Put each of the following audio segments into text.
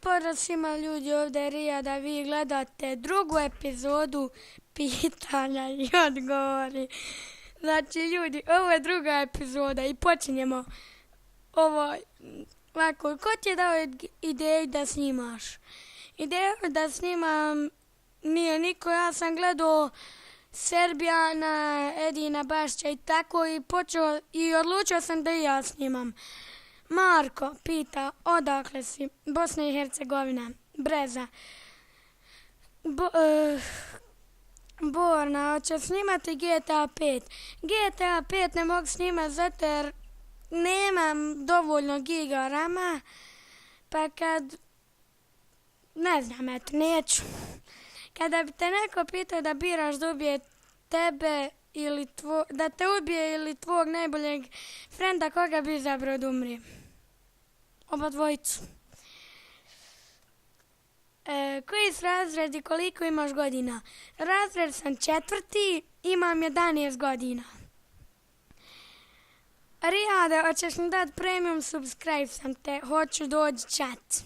Pozdrav svima ljudi, ovdje je Rija, da vi gledate drugu epizodu pitanja i odgovori. Znači ljudi, ovo je druga epizoda i počinjemo ovo ovako. Ko ti je dao ideju da snimaš? Ideju da snimam nije niko, ja sam gledao Serbijana, Edina Bašća i tako i odlučio sam da i ja snimam. Marko pita, odakle si? Bosna i Hercegovina, Breza. Borna, hoće snimati GTA 5. GTA 5 ne mogu snimati zato jer nemam dovoljno giga rama, pa ne znam, neću. Kada bi te neko pitao da biraš da ubije tebe ili da te ubije ili tvog najboljeg frenda, koga bi izabrao da umrije? Oba dvojicu. Koji su razredi, koliko imaš godina? Razred sam 4, imam 11 godina. Rijade, hoćeš mi dati premium subscribe sam te, hoću dođi chat.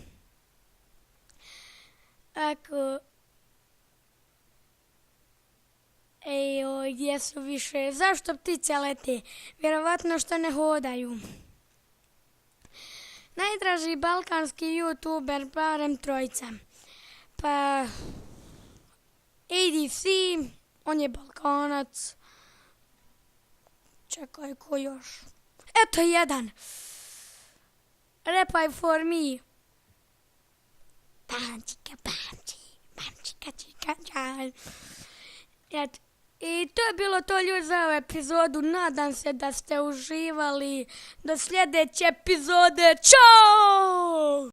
Ako... gdje su više? Zašto ptice lete? Vjerovatno što ne hodaju. Najdraži balkanski youtuber, barem trojica. Pa... ADC, on je Balkanac. Čekaj, ko još? Eto jedan. Repaj for me. I to je bilo to ljudi za ovu epizodu. Nadam se da ste uživali. Do sljedeće epizode. Ćao!